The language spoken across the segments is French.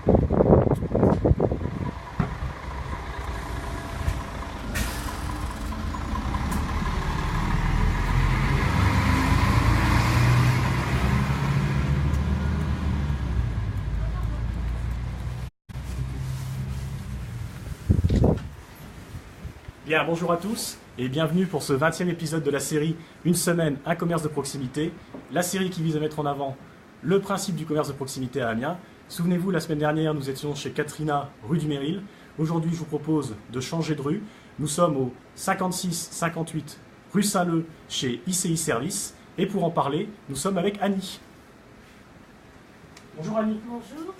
Bien, bonjour à tous et bienvenue pour ce 20e épisode de la série Une semaine, un commerce de proximité. La série qui vise à mettre en avant le principe du commerce de proximité à Amiens. Souvenez-vous, la semaine dernière, nous étions chez Katrina, rue du Méril. Aujourd'hui, je vous propose de changer de rue. Nous sommes au 56-58 rue Saint-Leu chez ICI Service. Et pour en parler, nous sommes avec Annie. Bonjour Annie. Bonjour.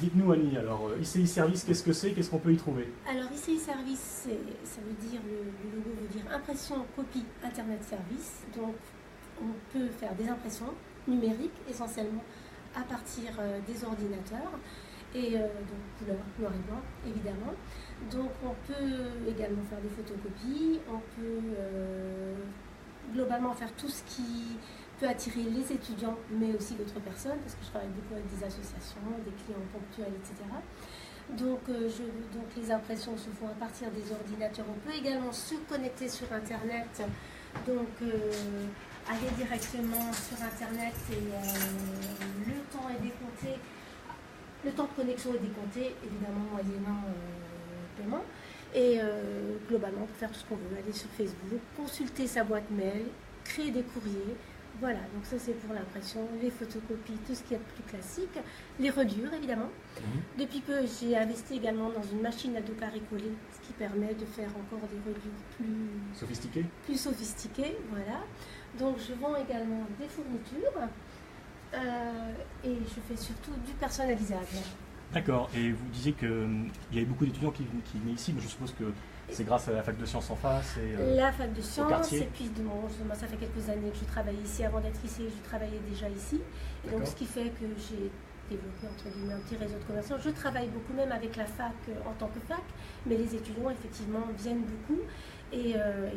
Dites-nous Annie, alors ICI Service, qu'est-ce que c'est? Qu'est-ce qu'on peut y trouver? Alors ICI Service, ça veut dire, le logo veut dire impression, copie, internet service. Donc on peut faire des impressions numériques essentiellement à partir des ordinateurs et donc couleur, noir et blanc évidemment. Donc on peut également faire des photocopies, on peut globalement faire tout ce qui peut attirer les étudiants, mais aussi d'autres personnes, parce que je travaille beaucoup avec des associations, des clients ponctuels, etc. Donc les impressions se font à partir des ordinateurs. On peut également se connecter sur Internet, donc aller directement sur Internet et le temps est décompté. Le temps de connexion est décompté, évidemment moyennant paiement. Et globalement, on peut faire tout ce qu'on veut, aller sur Facebook, consulter sa boîte mail, créer des courriers. Voilà, donc ça c'est pour l'impression, les photocopies, tout ce qui est plus classique, les reliures évidemment. Depuis peu, j'ai investi également dans une machine à dos carré collé, ce qui permet de faire encore des reliures plus sophistiquées, voilà. Donc je vends également des fournitures et je fais surtout du personnalisable. D'accord, et vous disiez qu'il y avait beaucoup d'étudiants qui venaient ici, mais je suppose que c'est grâce à la fac de sciences en face et la fac de sciences, et puis moi, ça fait quelques années que je travaille ici. Avant d'être ici, je travaillais déjà ici. Et donc ce qui fait que j'ai développé entre guillemets un petit réseau de commerçants. Je travaille beaucoup même avec la fac en tant que fac, mais les étudiants effectivement viennent beaucoup. Et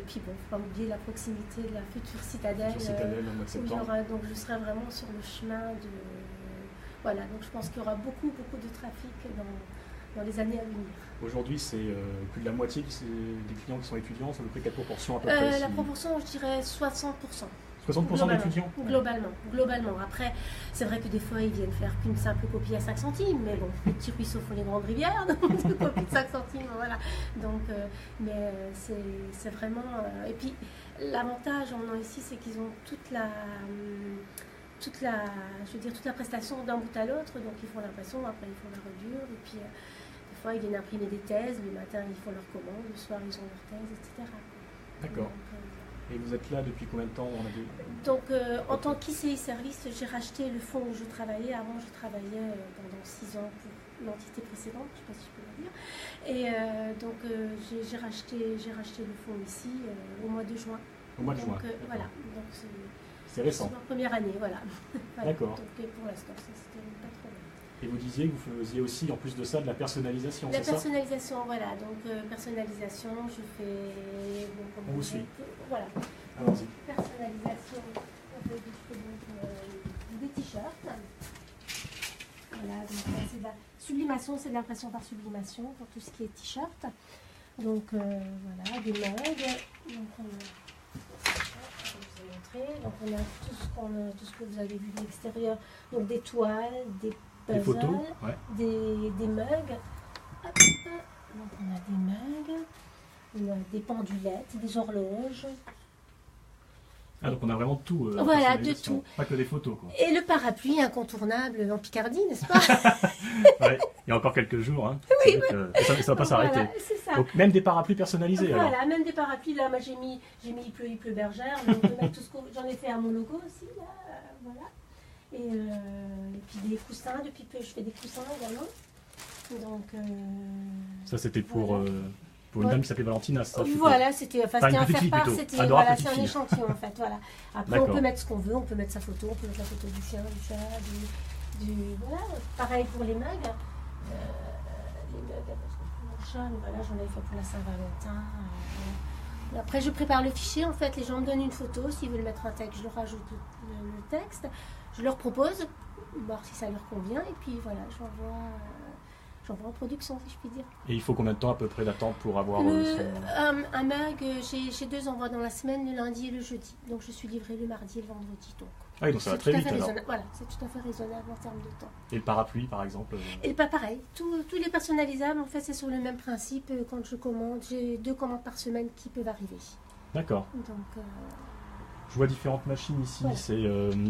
puis bon, il ne faut pas oublier la proximité de la future citadelle. Où il y aura, donc je serai vraiment sur le chemin de... Voilà, donc je pense qu'il y aura beaucoup de trafic dans les années à venir. Aujourd'hui, c'est plus de la moitié des clients qui sont étudiants, c'est à peu près quelle proportion à peu près La proportion, je dirais 60%. 60% d'étudiants? Globalement. Après, c'est vrai que des fois, ils viennent faire qu'une simple copie à 5 centimes, mais bon, les petits ruisseaux font les grandes rivières, donc une copie de 5 centimes, voilà. Donc, mais c'est vraiment... et puis, l'avantage en venant ici, c'est qu'ils ont toute la prestation d'un bout à l'autre, donc ils font l'impression, après ils font la reliure, et puis des fois ils viennent imprimer des thèses, le matin ils font leur commande, le soir ils ont leur thèse, etc. D'accord. Et vous êtes là depuis combien de temps? Donc en tant qu'ICI Service, j'ai racheté le fonds où je travaillais. Avant je travaillais pendant 6 ans pour l'entité précédente, je ne sais pas si je peux le dire. Et donc j'ai racheté le fonds ici au mois de juin. Au mois de juin. Voilà. Donc c'est récent. C'est ma première année, voilà. D'accord. Donc pour l'instant, ça c'était pas trop mal. Et vous disiez que vous faisiez aussi, en plus de ça, de la personnalisation, c'est ça? La personnalisation, voilà. Donc personnalisation, je fais... On vous suit. Voilà. Allons-y. Personnalisation, on peut des t-shirts. Voilà, donc c'est de la sublimation, c'est de l'impression par sublimation pour tout ce qui est t-shirt. Donc voilà, des mugs. Donc on a tout ce que vous avez vu de l'extérieur, donc des toiles, des puzzles, photos, ouais. des mugs. Hop. Donc on a des mugs, on a des pendulettes, des horloges. Ah, donc on a vraiment tout. Voilà, de tout. Pas que des photos, quoi. Et le parapluie incontournable en Picardie, n'est-ce pas? Ouais, il y a encore quelques jours. Hein. Oui, ça ne va pas s'arrêter. Voilà, c'est ça. Donc même des parapluies personnalisés. Voilà, alors. même des parapluies. Là, moi j'ai mis il pleut bergère. Donc, on peut mettre tout ce j'en ai fait à mon logo aussi. Là, voilà. Et puis des coussins. Depuis peu, je fais des coussins également. Donc, ça, c'était pour... Voilà. Pour une dame qui s'appelait Valentina, ça? Voilà, c'était un faire-part, c'était voilà, c'est un fille. échantillon en fait. Voilà. Après, on peut mettre ce qu'on veut, on peut mettre sa photo, on peut mettre la photo du chien, du chat, voilà. Pareil pour les mugs. Les mugs, parce que pour mon chat, voilà, j'en avais fait pour la Saint-Valentin. Après, je prépare le fichier. En fait, les gens me donnent une photo. S'ils veulent mettre un texte, je leur rajoute le texte. Je leur propose, voir si ça leur convient. Et puis voilà, j'envoie en production, si je puis dire. Et il faut combien de temps à peu près d'attente pour avoir un mug, j'ai 2 envois dans la semaine, le lundi et le jeudi. Donc je suis livrée le mardi et le vendredi. Ah oui, donc ça va très vite alors. Voilà, c'est tout à fait raisonnable en termes de temps. Et le parapluie par exemple Et pas pareil, tous les personnalisables, en fait, c'est sur le même principe. Quand je commande, j'ai 2 commandes par semaine qui peuvent arriver. D'accord. Donc, je vois différentes machines ici. Voilà.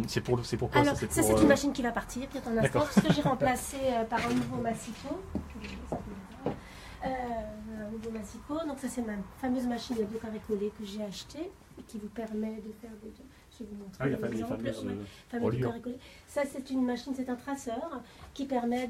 C'est pourquoi alors, ça c'est une machine qui va partir peut-être un instant, parce que j'ai remplacé par un nouveau Massico. Un nouveau Massico. Donc ça, c'est ma fameuse machine de carré collé que j'ai achetée et qui vous permet de faire des... Je vais vous montrer les fameuses carré collé. Ça, c'est une machine, c'est un traceur qui permet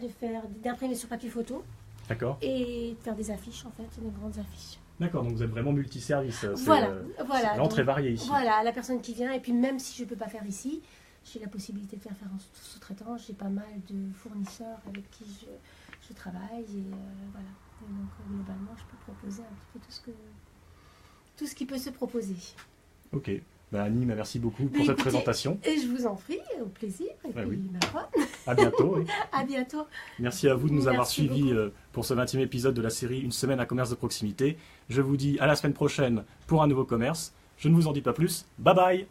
d'imprimer sur papier photo. D'accord. Et de faire des affiches, en fait, des grandes affiches. D'accord, donc vous êtes vraiment multiservice. Voilà. C'est vraiment très varié ici. Voilà, la personne qui vient, et puis même si je ne peux pas faire ici, j'ai la possibilité de faire en sous-traitant. J'ai pas mal de fournisseurs avec qui je travaille, et voilà. Et donc, globalement, je peux proposer un petit peu tout ce qui peut se proposer. Ok. Annie, merci beaucoup pour cette présentation. Et je vous en prie, au plaisir. Et puis, oui. ma foi. À bientôt. Oui. À bientôt. Merci à vous de nous avoir suivis pour ce 20e épisode de la série Une semaine à commerce de proximité. Je vous dis à la semaine prochaine pour un nouveau commerce. Je ne vous en dis pas plus. Bye bye.